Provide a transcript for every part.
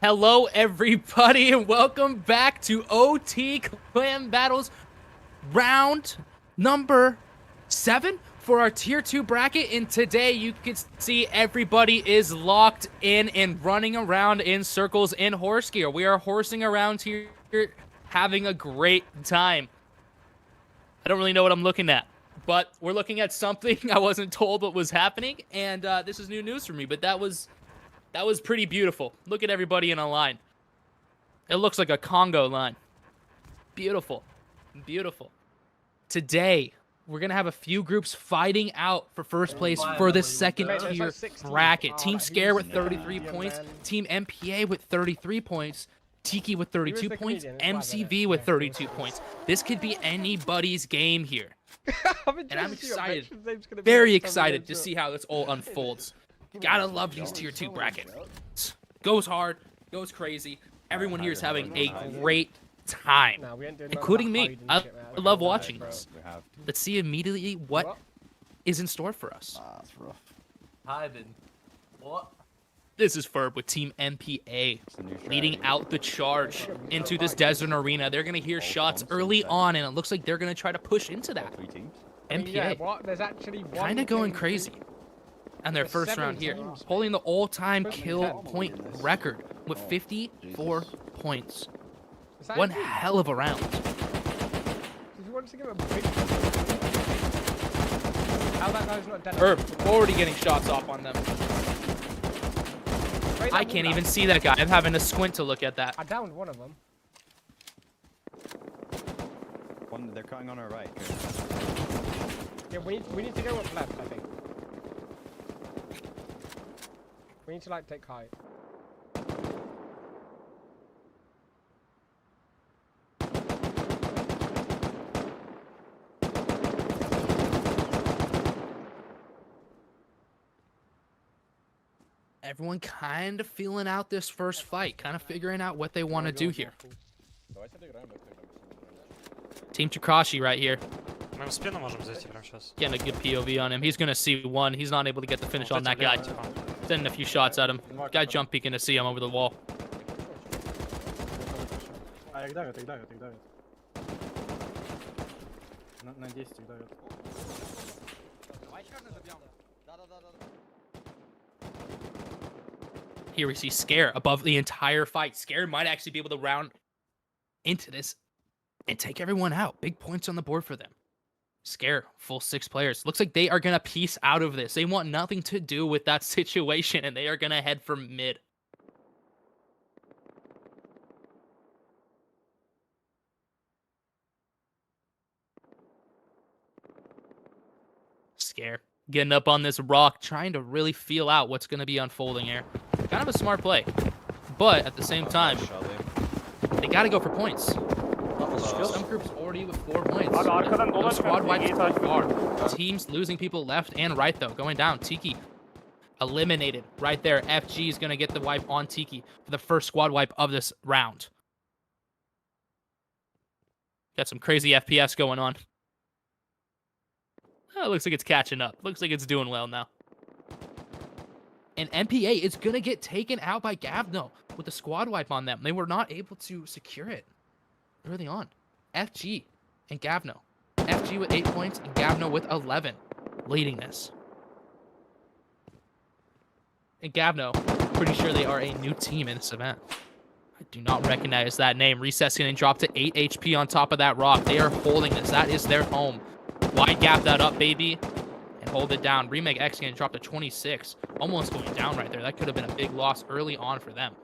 Hello, everybody, and welcome back to OT Clan Battles round number 7 for our Tier 2 bracket. And today, you can see everybody is locked in and running around in circles in horse gear. We are horsing around here, having a great time. I don't really know what I'm looking at, but we're looking at something. I wasn't told what was happening, and this is new news for me, but that was pretty beautiful. Look at everybody in a line. It looks like a Congo line. Beautiful. Beautiful. Today, we're going to have a few groups fighting out for first place for the second tier bracket. Team Scare with 33 points. Team MPA with 33 points. Tiki with 32 points. MCV with 32 points. This could be anybody's game here. And I'm excited. Very excited to see how this all unfolds. Gotta love these tier 2 brackets. Goes hard, goes crazy. Everyone here is having a great time, including me. I love watching this. Let's see immediately what is in store for us. That's rough. What? This is Ferb with Team MPA leading out the charge into this desert arena. They're gonna hear shots early on, and it looks like they're gonna try to push into that. MPA kind of going crazy. And their first round here, holding the all-time kill point record with 54 points. One hell of a round. Herb, already getting shots off on them. I can't even see that guy. I'm having to squint to look at that. I downed one of them. They're cutting on our right. Yeah, we need to go up left, I think. We need to like take height. Everyone kind of feeling out this first fight, kind of figuring out what they want to do here. Team Chikashi right here. Мы в спину можем зайти прямо сейчас. Getting a good POV on him. He's going to see one. He's not able to get the finish on that guy. Sending a few shots at him. Guy jump peeking to see him over the wall. Их давят. На 10 их давят. Here we see Scare above the entire fight. Scare might actually be able to round into this and take everyone out. Big points on the board for them. Scare, full 6 players. Looks like they are going to piece out of this. They want nothing to do with that situation, and they are going to head for mid. Scare, getting up on this rock, trying to really feel out what's going to be unfolding here. Kind of a smart play, but at the same time, they got to go for points. Some groups already with 4 points. No squad wipes so far. Teams losing people left and right, though. Going down. Tiki eliminated right there. FG is going to get the wipe on Tiki for the first squad wipe of this round. Got some crazy FPS going on. Oh, it looks like it's catching up. Looks like it's doing well now. And MPA is going to get taken out by Gavno with the squad wipe on them. They were not able to secure it early on. FG and Gavno. FG with 8 points and Gavno with 11 leading this. And Gavno, pretty sure they are a new team in this event. I do not recognize that name. Recess getting dropped to 8 HP on top of that rock. They are holding this. That is their home. Wide gap that up, baby. And hold it down. Remake X getting dropped to 26. Almost going down right there. That could have been a big loss early on for them.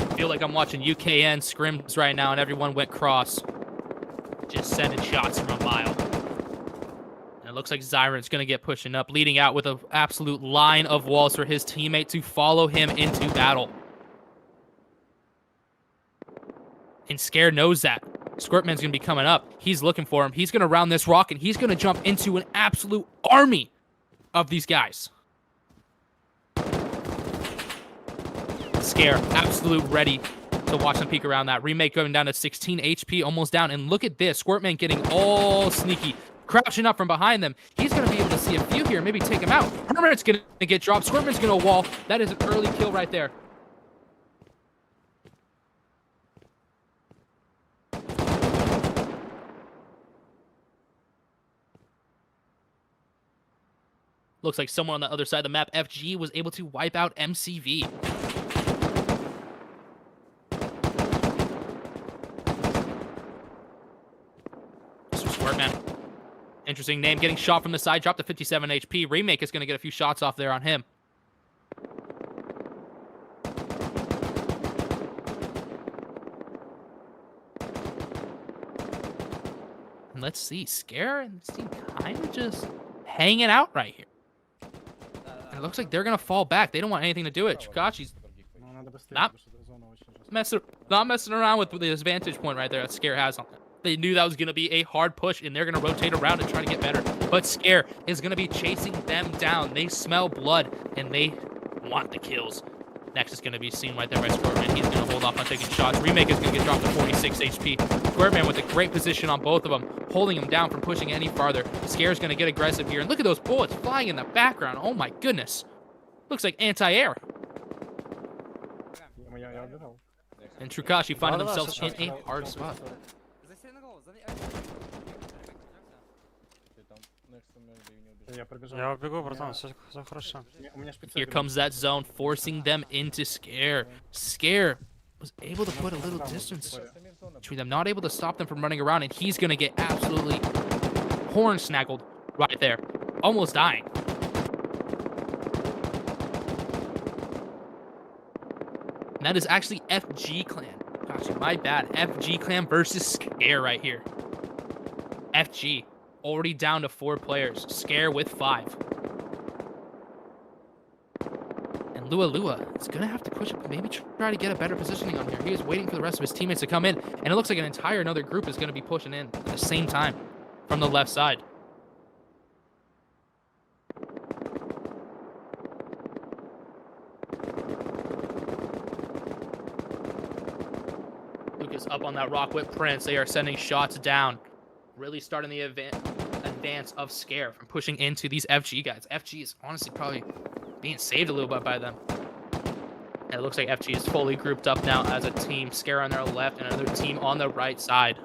I feel like I'm watching UKN scrims right now, and everyone went cross. Just sending shots from a mile. And it looks like Zyron's going to get pushing up, leading out with an absolute line of walls for his teammate to follow him into battle. And Scare knows that. Squirtman's going to be coming up. He's looking for him. He's going to round this rock, and he's going to jump into an absolute army of these guys. Scare, absolute ready So watch them peek around that. Remake going down to 16 HP, almost down. And look at this. Squirtman getting all sneaky. Crouching up from behind them. He's going to be able to see a few here. Maybe take him out. Hermit's going to get dropped. Squirtman's going to wall. That is an early kill right there. Looks like someone on the other side of the map, FG, was able to wipe out MCV. This was Squirtman. Interesting name, getting shot from the side, dropped to 57 HP. Remake is going to get a few shots off there on him. And let's see, Scare and this team kind of just hanging out right here. And it looks like they're going to fall back. They don't want anything to do with it. Chikachi's Ну, надо быстрее, Not- потому что зона очень жесткая. not messing around with the advantage point right there that Scare has on them. They knew that was going to be a hard push, and they're going to rotate around and try to get better. But Scare is going to be chasing them down. They smell blood, and they want the kills. Next is going to be seen right there by Squirtman. He's going to hold off on taking shots. Remake is going to get dropped to 46 HP. Squirtman with a great position on both of them, holding him down from pushing any farther. Scare's going to get aggressive here. And look at those bullets flying in the background. Oh, my goodness. Looks like anti-air. Я убежал. And Trukashi finding Да-да-да, themselves in сейчас. a hard spot. Я пробежал. Я убегу, братан, все хорошо. У меня шпицы Here берут. comes that zone, forcing them into Scare. Scare was able to put a little distance between them, not able to stop them from running around, and he's going to get absolutely horn snaggled right there, almost dying. And that is actually FG Clan. Gosh, my bad. FG Clan versus Scare right here. FG already down to 4 players. Scare with 5. And Lua Lua is going to have to push up, maybe try to get a better positioning on here. He is waiting for the rest of his teammates to come in, and it looks like an entire another group is going to be pushing in at the same time from the left side. Lucas up on that rock with Prince. They are sending shots down. Really starting the advance of Scare from pushing into these FG guys. FG is honestly probably being saved a little bit by them. And it looks like FG is fully grouped up now as a team. Scare on their left and another team on the right side.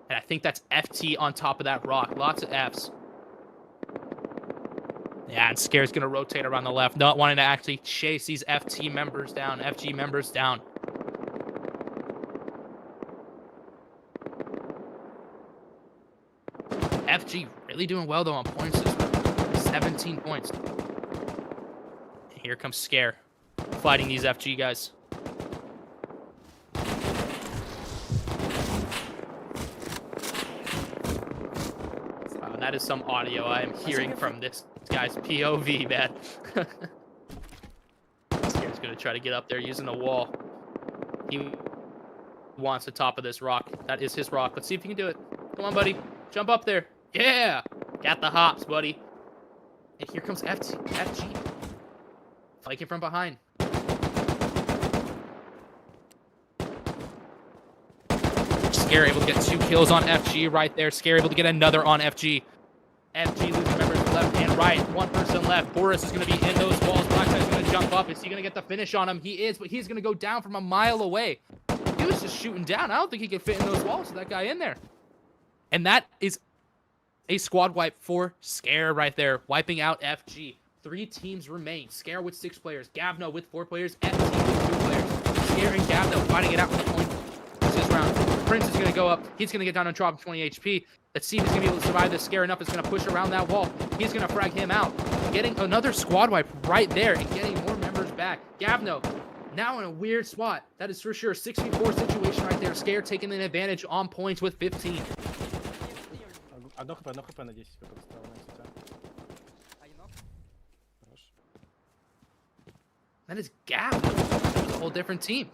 And I think that's FT on top of that rock. Lots of Fs. Yeah, and Scare's going to rotate around the left, not wanting to actually chase these FT members down, FG members down. FG really doing well, though, on points system. 17 points. And here comes Scare, fighting these FG guys. Wow, that is some audio I am hearing from this guy's POV, man. Scare's going to try to get up there using the wall. He wants the top of this rock. That is his rock. Let's see if he can do it. Come on, buddy. Jump up there. Yeah! Got the hops, buddy. And here comes FG. Flanking from behind. Scare able to get 2 kills on FG right there. Scare able to get another on FG. FG losing members left and right. 1 person left. Boris is going to be in those walls. Black guy's going to jump up. Is he going to get the finish on him? He is, but he's going to go down from a mile away. He was just shooting down. I don't think he could fit in those walls with that guy in there. And that is a squad wipe for Scare right there, wiping out FG. 3 teams remain. Scare with 6 players, Gavno with 4 players, FG with 2 players. Scare and Gavno fighting it out for the point this round. Prince is going to go up. He's going to get down and drop 20 HP. Let's see if he's going to be able to survive this. Scare enough is going to push around that wall. He's going to frag him out. Getting another squad wipe right there and getting more members back. Gavno now in a weird spot. That is for sure. 6v4 situation right there. Scare taking an advantage on points with 15. Одно хп на 10 как поставил на себя. Хорош. That is Gavno. A whole different team.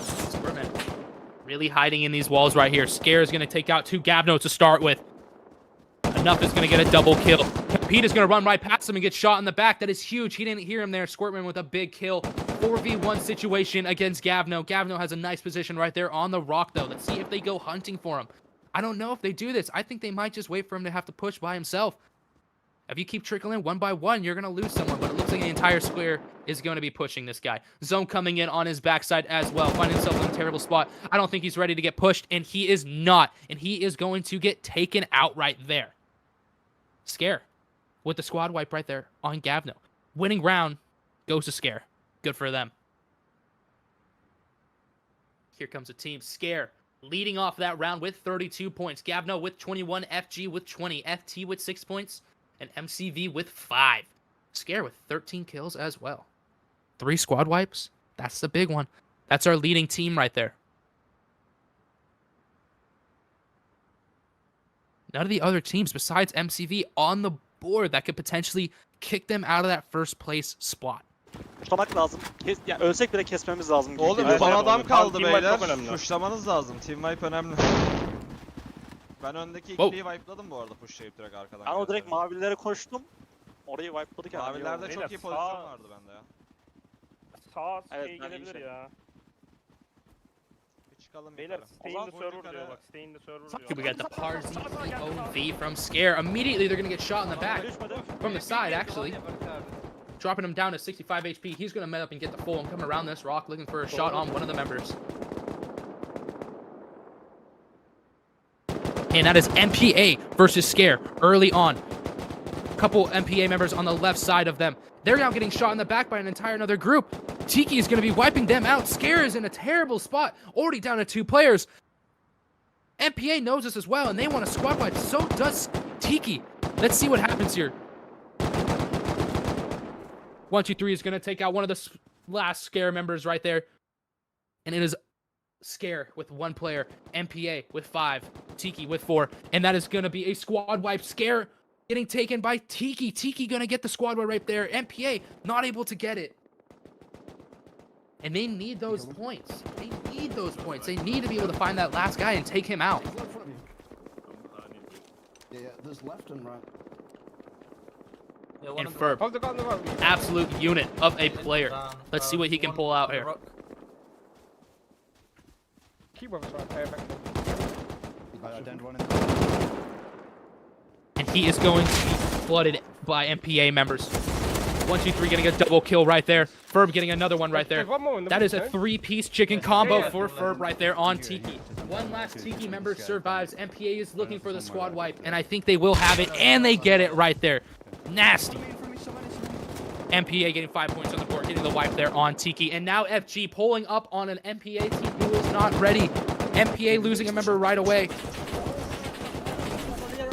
Squirtman really hiding in these walls right here. Scare is going to take out 2 Gavno to start with. Enough is going to get a double kill. Pete is going to run right past him and get shot in the back. That is huge. He didn't hear him there. Squirtman with a big kill. 4v1 situation against Gavno. Gavno has a nice position right there on the rock, though. Let's see if they go hunting for him. I don't know if they do this. I think they might just wait for him to have to push by himself. If you keep trickling one by one, you're going to lose someone, but it looks like the entire square is going to be pushing this guy. Zone coming in on his backside as well, finding himself in a terrible spot. I don't think he's ready to get pushed, and he is not, and he is going to get taken out right there. Scare with the squad wipe right there on Gavno. Winning round goes to Scare. Good for them. Here comes a team. Scare leading off that round with 32 points. Gavno with 21, FG with 20, FT with 6 points, and MCV with 5. Scare with 13 kills as well. 3 squad wipes. That's the big one. That's our leading team right there. None of the other teams besides MCV on the board that could potentially kick them out of that first place spot. Tutamak lazım. Ya ölsek bile kesmemiz lazım. gibi Oğlum geliyor. son adam kaldı Team wipe beyler. çok önemli. Pushlamanız lazım. Team wipe önemli. Ben öndeki Wow. ikiliyi wipe'ladım bu arada pushlayıp direkt arkadan. Ben o direkt gelseler. mavilere koştum. Orayı wipe'ladık yani. Mavilerde İyi oldu. çok iyi pozisyon vardı bende ya. Sağ Evet, şey ben gelebilir iyiyim. ya. Bir çıkalım Beyler yukarı. stay in the Full server yukarı. diyor bak. Stay in the server Here diyor. we got the Parzi POV from Scare. Immediately, they're going to get shot in the back. From the side, actually. Dropping him down to 65 HP. He's going to met up and get the full and come around this rock looking for a shot on one of the members. And that is MPA versus Scare early on. Couple MPA members on the left side of them. They're now getting shot in the back by an entire another group. Tiki is going to be wiping them out. Scare is in a terrible spot. Already down to 2 players. MPA knows this as well, and they want a squad wipe. So does Tiki. Let's see what happens here. 123 is going to take out one of the last Scare members right there. And it is Scare with 1 player, MPA with 5, Tiki with 4. And that is going to be a squad wipe. Scare getting taken by Tiki. Tiki going to get the squad wipe right there. MPA not able to get it. And they need those points. They need those points. They need to be able to find that last guy and take him out. Yeah, there's left and right. Yeah, one And of the- Ferb, Hold the gun, the rock. absolute unit of a player. Let's see what he can one pull out on the here. rock. Keep with us right, perfect. I downed one in the And he is going to be flooded by MPA members. 123 getting a double kill right there. Ferb getting another one right there. There's one more in the That is a middle, 3-piece chicken combo Yeah. for Ferb right there on Tiki. One last Tiki member survives. MPA is looking for the squad wipe, and I think they will have it, and they get it right there. Nasty. MPA getting 5 points on the board, getting the wipe there on Tiki. And now FG pulling up on an MPA team who is not ready. MPA losing a member right away.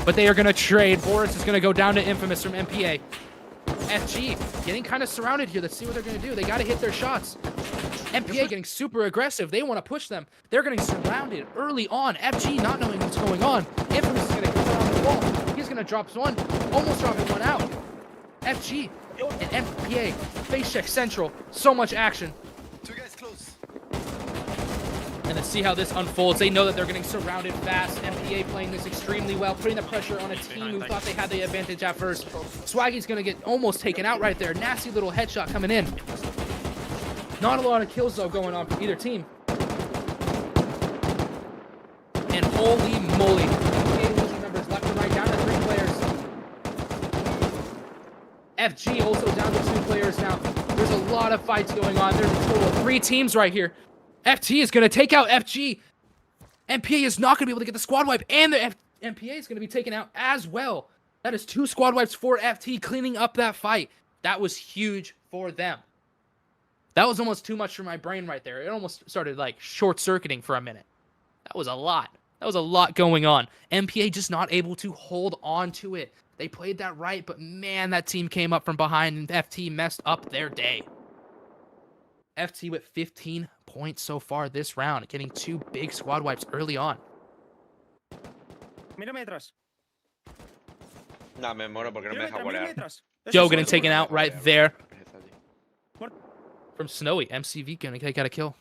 But they are going to trade. Boris is going to go down to Infamous from MPA. FG getting kind of surrounded here. Let's see what they're going to do. They got to hit their shots. MPA getting super aggressive. They want to push them. They're getting surrounded early on. FG not knowing what's going on. Infamous is going to come around the wall. He's going to drop one. Almost dropping one out. FG and MPA. Face check central. So much action. 2 guys close. And let's see how this unfolds. They know that they're getting surrounded fast. MPA playing this extremely well, putting the pressure on a team who thought they had the advantage at first. Swaggy's going to get almost taken out right there. Nasty little headshot coming in. Not a lot of kills, though, going on for either team. And holy moly. MPA losing numbers left and right, down to 3 players. FG also down to 2 players now. There's a lot of fights going on. There's a total of 3 teams right here. FT is going to take out FG. MPA is not going to be able to get the squad wipe, and the MPA is going to be taken out as well. That is 2 squad wipes for FT, cleaning up that fight. That was huge for them. That was almost too much for my brain right there. It almost started like short-circuiting for a minute. That was a lot. That was a lot going on. MPA just not able to hold on to it. They played that right, but man, that team came up from behind, and FT messed up their day. FT with 15 points so far this round, getting 2 big squad wipes early on. Mírame detrás. No, me muero porque no me deja Mírame volar. detrás. Joe getting taken out right there from Snowy. MCV gonna get a kill.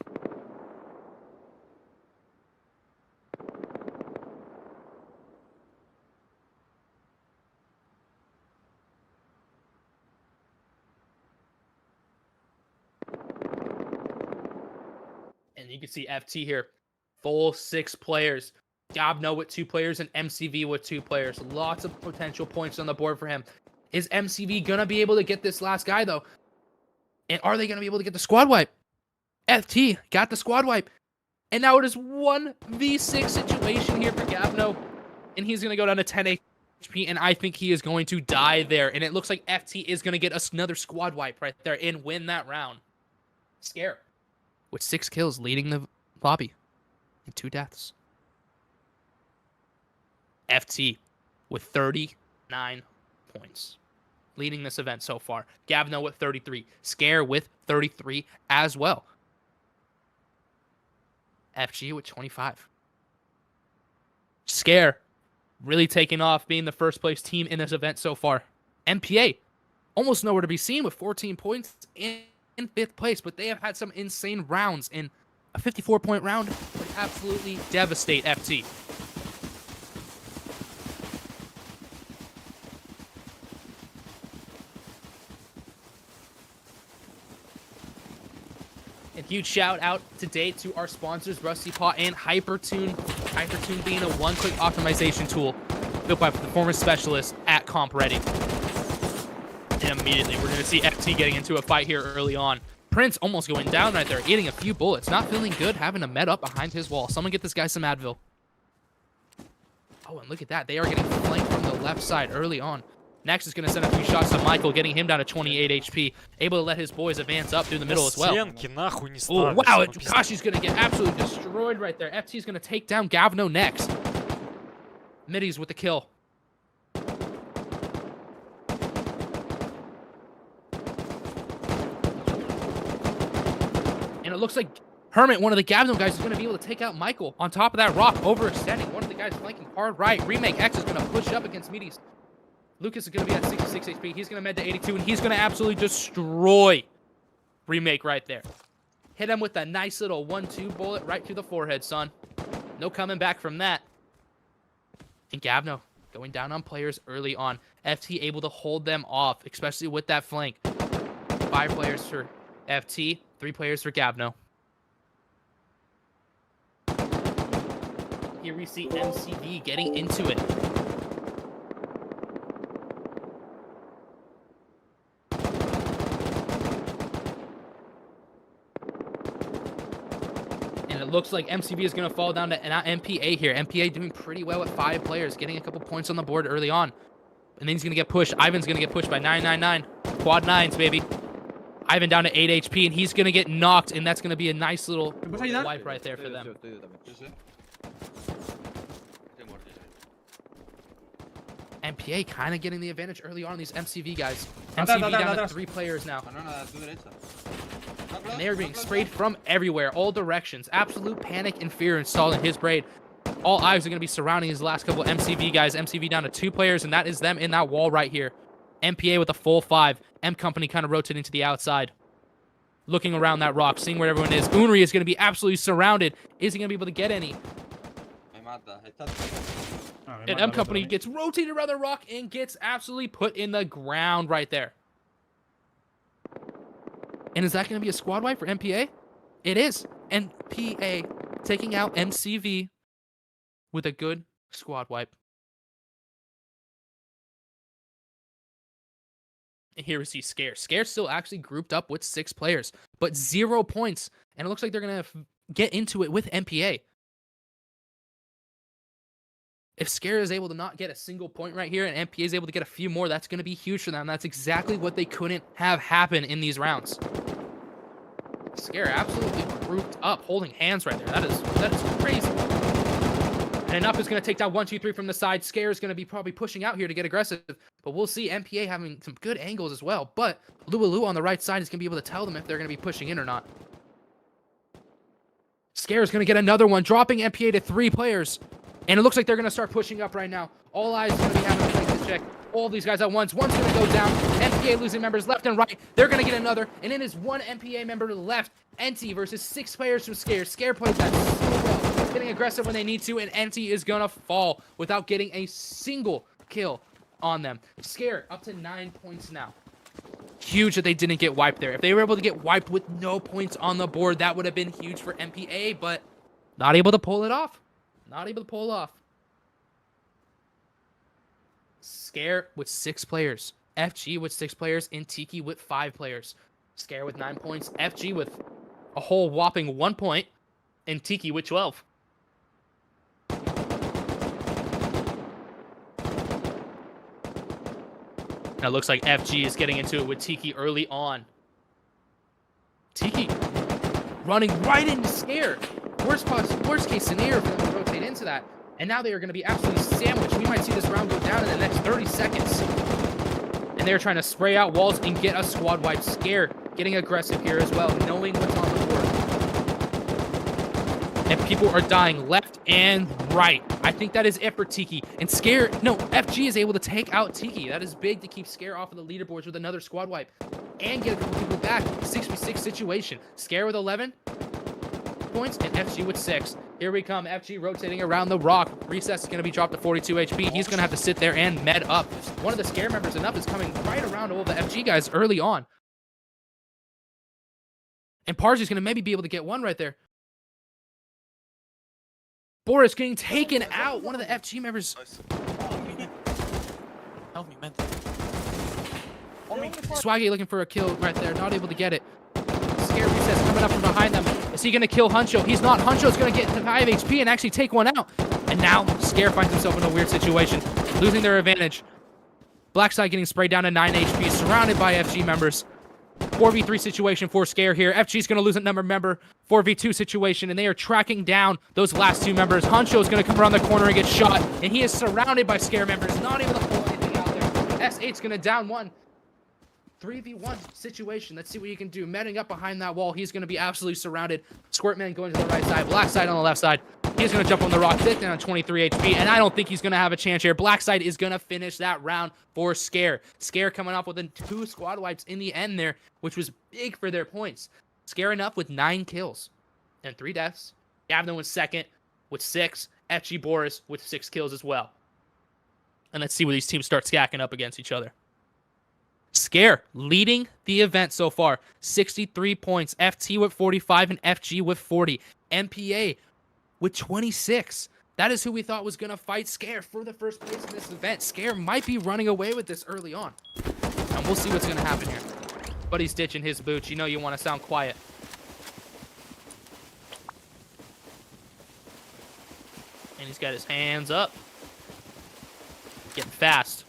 And you can see FT here, full 6 players. Gavno with 2 players and MCV with 2 players. Lots of potential points on the board for him. Is MCV going to be able to get this last guy, though? And are they going to be able to get the squad wipe? FT got the squad wipe. And now it is 1v6 situation here for Gavno. And he's going to go down to 10 HP, and I think he is going to die there. And it looks like FT is going to get us another squad wipe right there and win that round. Scare. With 6 kills, leading the lobby. And 2 deaths. FT with 39 points. Leading this event so far. Gavno with 33. Scare with 33 as well. FG with 25. Scare really taking off, being the first place team in this event so far. MPA almost nowhere to be seen with 14 points in 5th place, but they have had some insane rounds. In a 54-point round would absolutely devastate FT. And huge shout out today to our sponsors, Rusty Paw and Hypertune. Hypertune being a one-click optimization tool built by performance specialists at CompReady. And immediately we're going to see FT getting into a fight here early on. Prince almost going down right there, eating a few bullets. Not feeling good, having a med up behind his wall. Someone get this guy some Advil. Oh, and look at that. They are getting flanked from the left side early on. Next is going to send a few shots to Michael, getting him down to 28 HP. Able to let his boys advance up through the middle as well. Oh, wow. Kashi's going to get absolutely destroyed right there. FT's going to take down Gavno next. Middies with the kill. And it looks like Hermit, one of the Gavno guys, is going to be able to take out Michael on top of that rock, overextending. One of the guys flanking hard right. Remake X is going to push up against Middies. Lucas is going to be at 66 HP. He's going to med to 82, and he's going to absolutely destroy Remake right there. Hit him with a nice little 1-2 bullet right to the forehead, son. No coming back from that. And Gavno going down on players early on. FT able to hold them off, especially with that flank. 5 players for FT, 3 players for Gavno. Here we see MCV getting into it. Looks like MCV is going to fall down to MPA here. MPA doing pretty well with 5 players, getting a couple points on the board early on. And then he's going to get pushed. Ivan's going to get pushed by 999. Quad 9s, baby. Ivan down to 8 HP, and he's going to get knocked, and that's going to be a nice little wipe right there for them. MPA kind of getting the advantage early on these MCV guys. MCV down to 3 players now. And they are being sprayed from everywhere, all directions. Absolute panic and fear installing his braid. All eyes are going to be surrounding his last couple MCV guys. MCV down to 2 players, and that is them in that wall right here. MPA with a full 5. M Company kind of rotating to the outside. Looking around that rock, seeing where everyone is. Unri is going to be absolutely surrounded. Is he going to be able to get any? And M Company gets rotated around the rock and gets absolutely put in the ground right there. And is that going to be a squad wipe for MPA? It is. MPA taking out MCV with a good squad wipe. And here we see Scare. Scare still actually grouped up with 6 players, but 0 points. And it looks like they're going to get into it with MPA. If Scare is able to not get a single point right here and MPA is able to get a few more, that's going to be huge for them. That's exactly what they couldn't have happen in these rounds. Scare absolutely grouped up, holding hands right there. That is crazy. And Enough is going to take down 1, 2, 3 from the side. Scare is going to be probably pushing out here to get aggressive, but we'll see MPA having some good angles as well. But Lualu on the right side is going to be able to tell them if they're going to be pushing in or not. Scare is going to get another one, dropping MPA to 3 players. And it looks like they're going to start pushing up right now. All eyes are going to be having a place to check. All these guys at once. One's going to go down. MPA losing members left and right. They're going to get another. And it is 1 MPA member left. NT versus 6 players from Scare. Scare plays that so well. Getting aggressive when they need to. And NT is going to fall without getting a single kill on them. Scare up to 9 points now. Huge that they didn't get wiped there. If they were able to get wiped with no points on the board, that would have been huge for MPA, but not able to pull it off. Not able to pull it off. Scare with 6 players. FG with 6 players. And Tiki with 5 players. Scare with 9 points. FG with a whole whopping 1 point. And Tiki with 12. Now it looks like FG is getting into it with Tiki early on. Tiki running right into Scare. Worst case scenario for them to rotate into that. And now they are going to be absolutely sandwiched. We might see this round go down in the next 30 seconds. And they're trying to spray out walls and get a squad wipe. Scare getting aggressive here as well, knowing what's on the board. And people are dying left and right. I think that is it for Tiki. And Scare, no, FG is able to take out Tiki. That is big to keep Scare off of the leaderboards with another squad wipe. And get a couple people back. 6v6 situation. Scare with 11 points and FG with 6. Here we come. FG rotating around the rock. Recess is going to be dropped to 42 HP. He's going to have to sit there and med up. One of the Scare members enough is coming right around all the FG guys early on. And Parzy's going to maybe be able to get one right there. Boris getting taken out. One of the FG members. Help me, man. Swaggy looking for a kill right there. Not able to get it. Scare Recess coming up from behind them. Is he going to kill Huncho? He's not. Huncho's going to get to 5 HP and actually take one out. And now Scare finds himself in a weird situation. Losing their advantage. Blackside getting sprayed down to 9 HP. Surrounded by FG members. 4v3 situation for Scare here. FG's going to lose a member. 4v2 situation, and they are tracking down those last 2 members. Huncho's going to come around the corner and get shot, and he is surrounded by Scare members, not able to pull anything out there. S8's going to down one. 3v1 situation. Let's see what he can do. Medding up behind that wall. He's going to be absolutely surrounded. Squirtman going to the right side. Blackside on the left side. He's going to jump on the rock. Hit down 23 HP, and I don't think he's going to have a chance here. Blackside is going to finish that round for Scare. Scare coming off with 2 squad wipes in the end there, which was big for their points. Scare enough with 9 kills and 3 deaths. Gavin was second with 6. FG Boris with 6 kills as well. And let's see where these teams start stacking up against each other. Scare leading the event so far. 63 points. FT with 45 and FG with 40. MPA with 26. That is who we thought was going to fight Scare for the first place in this event. Scare might be running away with this early on. And we'll see what's going to happen here. But he's ditching his boots. You know you want to sound quiet. And he's got his hands up. Getting fast.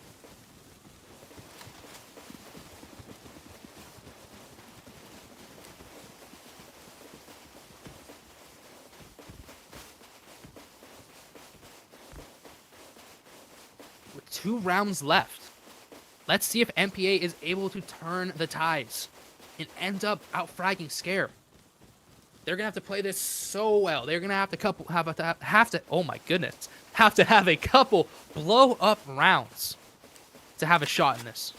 With 2 rounds left, let's see if MPA is able to turn the tides and end up out-fragging Scare. They're gonna have to play this so well. They're gonna have to oh my goodness, have to have a couple blow-up rounds to have a shot in this.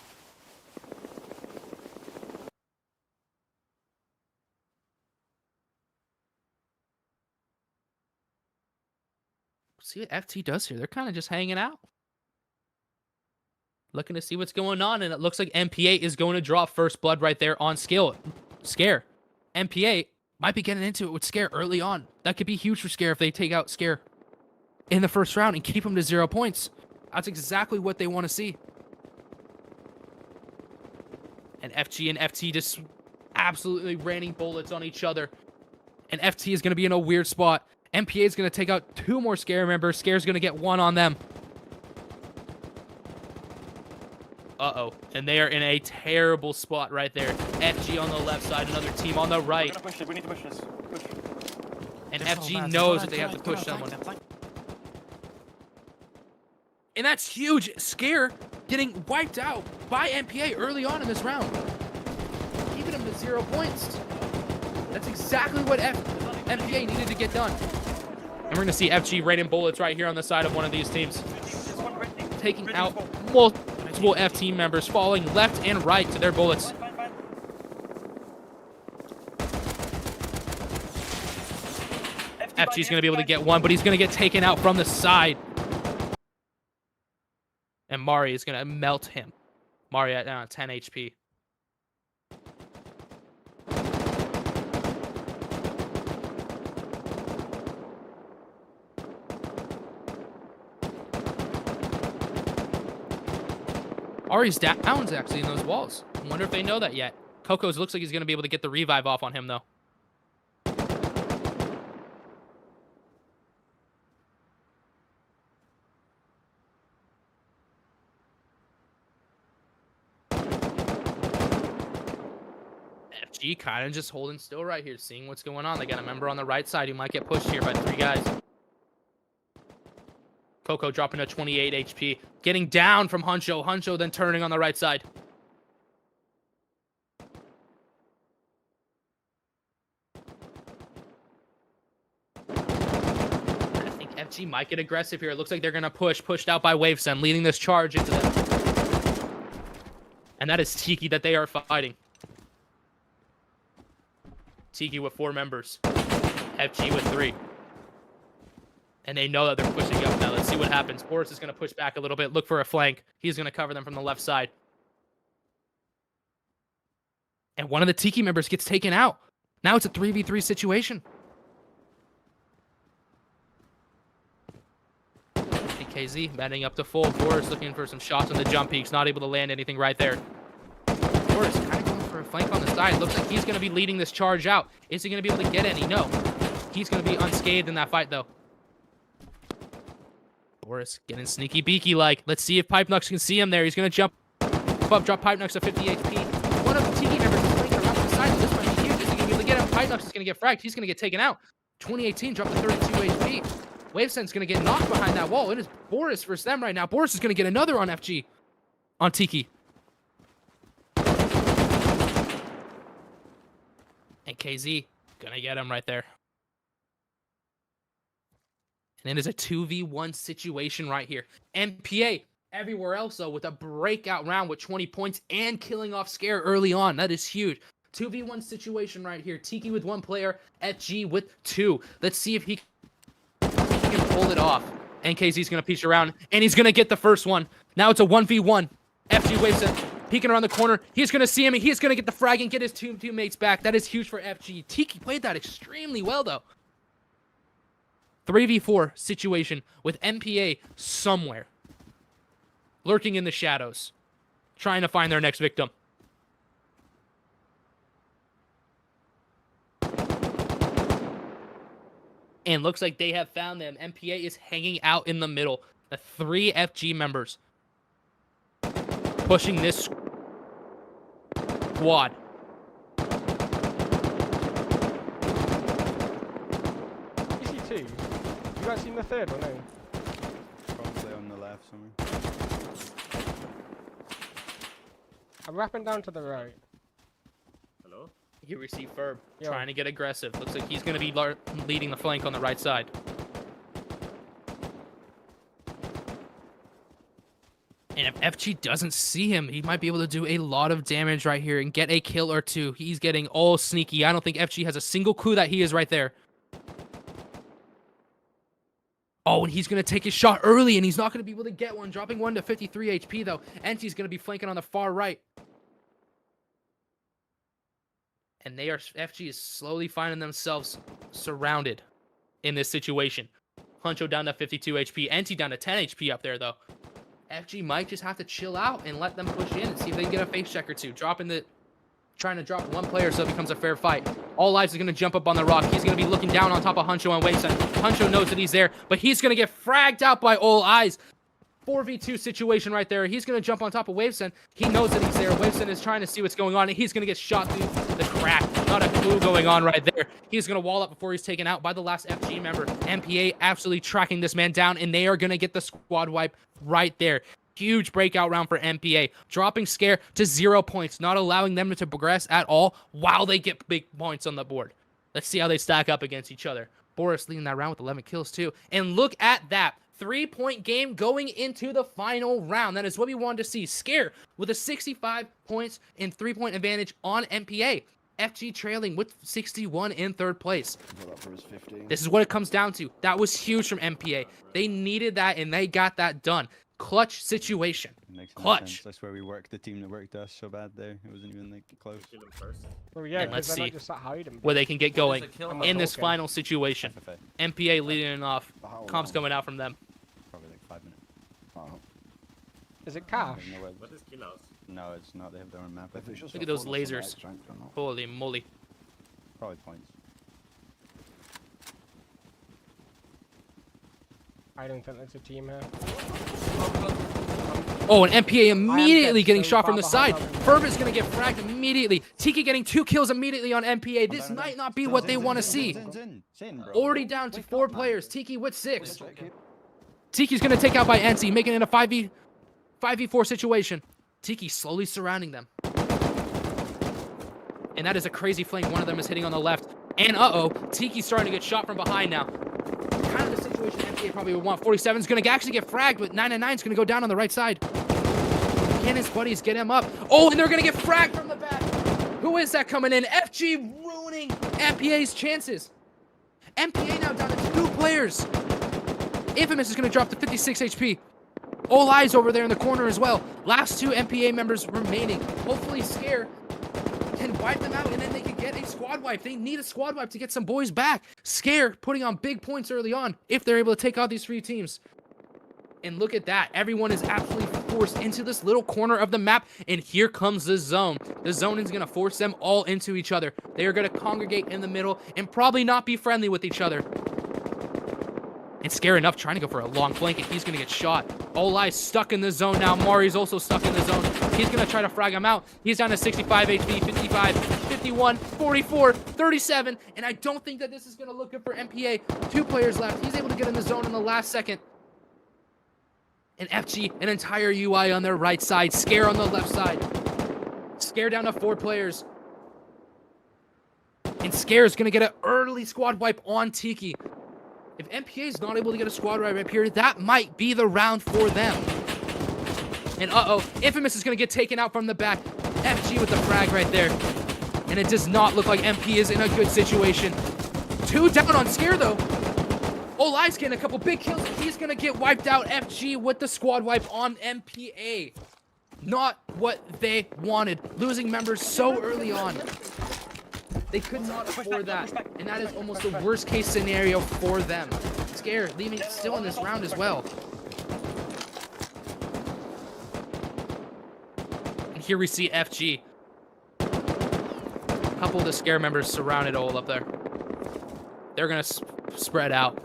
See what FT does here. They're kind of just hanging out. Looking to see what's going on, and it looks like MPA is going to draw first blood right there on Scare. MPA might be getting into it with Scare early on. That could be huge for Scare if they take out Scare in the first round and keep him to 0 points. That's exactly what they want to see. And FG and FT just absolutely raining bullets on each other. And FT is going to be in a weird spot. MPA is going to take out 2 more Scare members. Scare's going to get 1 on them. Uh-oh. And they are in a terrible spot right there. FG on the left side, another team on the right. We're gonna push it. We need to push this. Push. And FG knows that they have to push someone. And that's huge. Scare getting wiped out by MPA early on in this round. Keeping them to 0 points. That's exactly what MPA needed to get done. And we're going to see FG raining bullets right here on the side of one of these teams. Taking out multiple F team members, falling left and right to their bullets. FG's going to be able to get 1, but he's going to get taken out from the side. And Mari is going to melt him. Mari at 10 HP. Ari's down's actually in those walls. I wonder if they know that yet. Coco's looks like he's going to be able to get the revive off on him, though. FG kind of just holding still right here, seeing what's going on. They got a member on the right side who might get pushed here by 3 guys. Coco dropping to 28 HP. Getting down from Huncho. Huncho then turning on the right side. I think FG might get aggressive here. It looks like they're going to pushed out by Wavesen, leading this charge into them. And that is Tiki that they are fighting. Tiki with 4 members. FG with 3. And they know that they're pushing up now. Let's see what happens. Boris is going to push back a little bit, look for a flank. He's going to cover them from the left side. And one of the Tiki members gets taken out. Now it's a 3v3 situation. KZ batting up to full. Boris looking for some shots on the jump peaks. Not able to land anything right there. Boris kind of going for a flank on the side. Looks like he's going to be leading this charge out. Is he going to be able to get any? No. He's going to be unscathed in that fight, though. Boris getting sneaky beaky like. Let's see if Pipenux can see him there. He's going to jump up, drop Pipenux to 50 HP. One of the Tiki members is flanking around the side. This might be huge. Is he going to be able to get him? Pipenux is going to get fragged. He's going to get taken out. 2018 dropped to 32 HP. Wavesen's going to get knocked behind that wall. It is Boris versus them right now. Boris is going to get another on FG. On Tiki. And KZ going to get him right there. And it is a 2v1 situation right here. MPA everywhere else, though, with a breakout round with 20 points and killing off Scare early on. That is huge. 2v1 situation right here. Tiki with 1 player, FG with 2. Let's see if he can pull it off. NKZ's going to piece around, and he's going to get the first one. Now it's a 1v1. FG Wavesen peeking around the corner. He's going to see him, and he's going to get the frag and get his two teammates back. That is huge for FG. Tiki played that extremely well, though. 3v4 situation with MPA somewhere. Lurking in the shadows. Trying to find their next victim. And looks like they have found them. MPA is hanging out in the middle. The 3 FG members. Pushing this squad. EC2, you guys seen the third or no? Probably on the left somewhere. I'm wrapping down to the right. Hello? You receive Ferb. Yo. Trying to get aggressive. Looks like he's going to be leading the flank on the right side. And if FG doesn't see him, he might be able to do a lot of damage right here and get a kill or 2. He's getting all sneaky. I don't think FG has a single clue that he is right there. Oh, and he's going to take his shot early, and he's not going to be able to get one. Dropping 1 to 53 HP, though. NT's going to be flanking on the far right. And FG is slowly finding themselves surrounded in this situation. Huncho down to 52 HP. NT down to 10 HP up there, though. FG might just have to chill out and let them push in and see if they can get a face check or 2. Trying to drop 1 player so it becomes a fair fight. All Lives is going to jump up on the rock. He's going to be looking down on top of Huncho and Wavesen. Huncho knows that he's there, but he's going to get fragged out by All Eyes. 4v2 situation right there. He's going to jump on top of Wavesen. He knows that he's there. Wavesen is trying to see what's going on, and he's going to get shot through the crack. Not a clue going on right there. He's going to wall up before he's taken out by the last FG member. MPA absolutely tracking this man down, and they are going to get the squad wipe right there. Huge breakout round for MPA, dropping Scare to 0 points, not allowing them to progress at all while they get big points on the board. Let's see how they stack up against each other. Boris leading that round with 11 kills too. And look at that. 3-point game going into the final round. That is what we wanted to see. Scare with a 65 points and 3-point advantage on MPA. FG trailing with 61 in 3rd place. This is what it comes down to. That was huge from MPA. They needed that, and they got that done. Clutch situation. Makes no Clutch. sense. That's where we worked the team that worked us so bad there. It wasn't even like close. Kill him first. Well, yeah, And let's because they're see not just sat hiding. where they can get going There's a kill in this Okay. final situation. FFA. MPA leading it off. For how Comps long? coming out from them. Probably like 5 minutes. Oh. Is it Cash? There's no way. What is kill house? No, it's not. They have their own map. I If it's think. just Look a at those full of some lasers. eggs, right, or not? Holy moly. Probably points. I don't think that's a team here. Oh, and MPA immediately dead getting so shot from far the side. behind on them. Ferber's going to get fragged immediately. Tiki getting 2 kills immediately on MPA. This might not be what they want to see. Zin, bro. Already down to 4 players. Tiki with 6. Okay. Tiki's going to take out by NC, making it a 5v4 situation. Tiki slowly surrounding them. And that is a crazy flank. One of them is hitting on the left. And uh-oh, Tiki's starting to get shot from behind now. Kind of the situation MPA probably would want. 47's going to actually get fragged, but 999's going to go down on the right side. Can his buddies get him up? Oh, and they're going to get fragged from the back. Who is that coming in? FG ruining MPA's chances. MPA now down to 2 players. Infamous is going to drop to 56 HP. All eyes over there in the corner as well. Last 2 MPA members remaining. Hopefully Scare can wipe them out and then they can get a squad wipe. They need a squad wipe to get some boys back. Scare putting on big points early on if they're able to take out these 3 teams. And look at that. Everyone is absolutely forced into this little corner of the map. And here comes the zone. The zone is going to force them all into each other. They are going to congregate in the middle and probably not be friendly with each other. And Scare enough trying to go for a long flank, and he's going to get shot. All eyes stuck in the zone now. Mari's also stuck in the zone. He's going to try to frag him out. He's down to 65 HP, 55, 51, 44, 37. And I don't think that this is going to look good for MPA. 2 players left. He's able to get in the zone in the last second. And FG, an entire UI on their right side. Scare on the left side. Scare down to 4 players. And Scare is going to get an early squad wipe on Tiki. If MPA is not able to get a squad wipe up here, that might be the round for them. And uh-oh, Infamous is going to get taken out from the back. FG with the frag right there. And it does not look like MP is in a good situation. 2 down on Scare, though. All Eyes getting a couple big kills. He's going to get wiped out. FG with the squad wipe on MPA. Not what they wanted. Losing members so early on. They could not afford that, and that is almost the worst case scenario for them. Scare leaving still in this round as well. And here we see FG. A couple of the Scare members surrounded all up there. They're gonna spread out.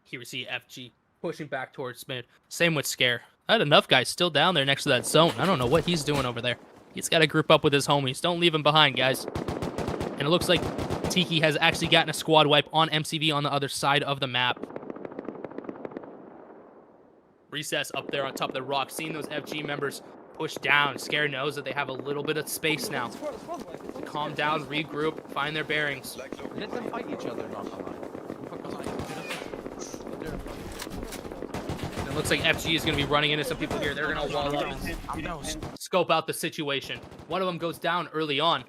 Here we see FG pushing back towards mid. Same with Scare. I had enough guys still down there next to that zone. I don't know what he's doing over there. He's got to group up with his homies. Don't leave him behind, guys. And it looks like Tiki has actually gotten a squad wipe on MCV on the other side of the map. Recess up there on top of the rock. Seeing those FG members push down. Scare knows that they have a little bit of space now. Calm down, regroup, find their bearings. Let them fight each other, It looks like FG is going to be running into some people here. They're going to wall up, scope out the situation. One of them goes down early on.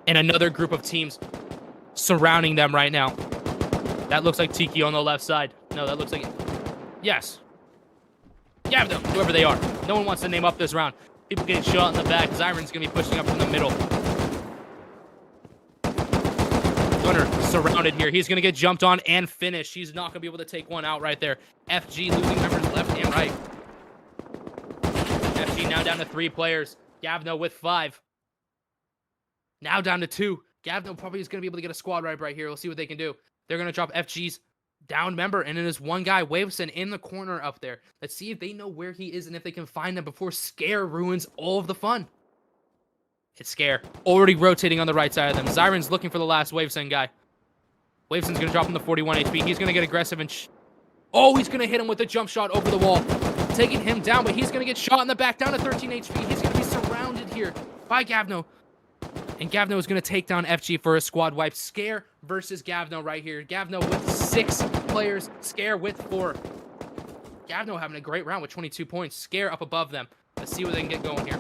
And another group of teams surrounding them right now. That looks like Tiki on the left side. No, that looks like it. Yes. Yeah, whoever they are. No one wants to name up this round. People getting shot in the back. Zyron's going to be pushing up from the middle. Gunner surrounded here. He's going to get jumped on and finished. He's not going to be able to take one out right there. FG losing members left and right. FG now down to 3 players. Gavno with 5. Now down to 2. Gavno probably is going to be able to get a squad right here. We'll see what they can do. They're going to drop FG's down member, and it is one guy, Waveson, in the corner up there. Let's see if they know where he is and if they can find him before Scare ruins all of the fun. It's Scare already rotating on the right side of them. Zyron's looking for the last Waveson guy. Waveson's going to drop him to 41 HP. He's going to get aggressive and... oh, he's going to hit him with a jump shot over the wall. Taking him down, but he's going to get shot in the back, down to 13 HP. He's going to be surrounded here by Gavno. And Gavno is going to take down FG for a squad wipe. Scare versus Gavno right here. Gavno with 6 players. Scare with 4. Gavno having a great round with 22 points. Scare up above them. Let's see what they can get going here.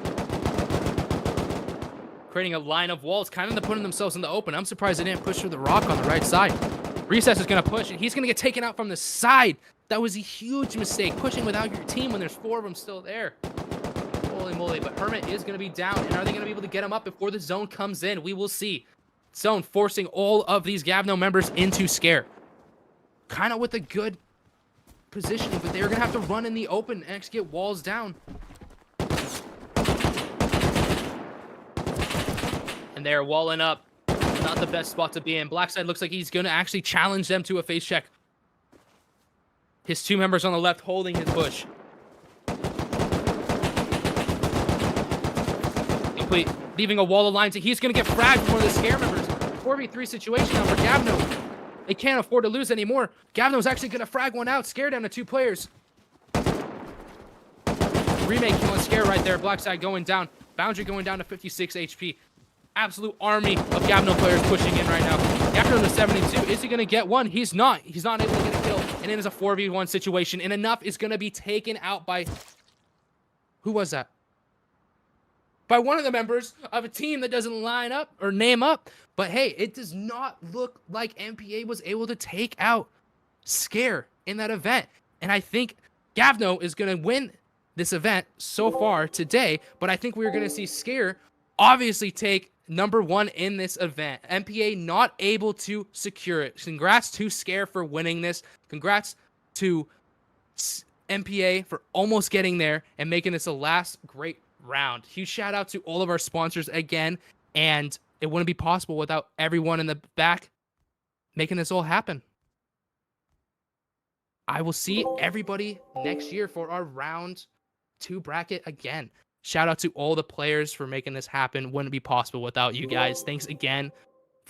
creating a line of walls, kind of putting themselves in the open. I'm surprised they didn't push through the rock on the right side. Recess is going to push, and he's going to get taken out from the side. That was a huge mistake, pushing without your team when there's 4 of them still there. Holy moly, but Hermit is going to be down, and are they going to be able to get him up before the zone comes in? We will see. Zone forcing all of these Gavno members into scare. Kind of with a good positioning, but they're going to have to run in the open and actually get walls down. And they're walling up. Not the best spot to be in. Blackside looks like he's going to actually challenge them to a face check. His 2 members on the left holding his bush. Complete. Leaving a wall of lines. He's going to get fragged from one of the scare members. 4v3 situation now for Gavno. They can't afford to lose anymore. Gavno's actually going to frag one out. Scare down to 2 players. Remake killing scare right there. Blackside going down. Boundary going down to 56 HP. Absolute army of Gavno players pushing in right now. Gavno to 72. Is he going to get one? He's not. He's not able to get a kill. And it is a 4v1 situation. And enough is going to be taken out by... Who was that? By one of the members of a team that doesn't line up or name up. But hey, it does not look like MPA was able to take out Scare in that event. And I think Gavno is going to win this event so far today. But I think we're going to see Scare obviously take number 1 in this event. MPA not able to secure it. Congrats to Scare for winning this. Congrats to MPA for almost getting there and making this a last great round. Huge shout out to all of our sponsors again. And it wouldn't be possible without everyone in the back making this all happen. I will see everybody next year for our round 2 bracket again. Shout out to all the players for making this happen. Wouldn't be possible without you guys. Thanks again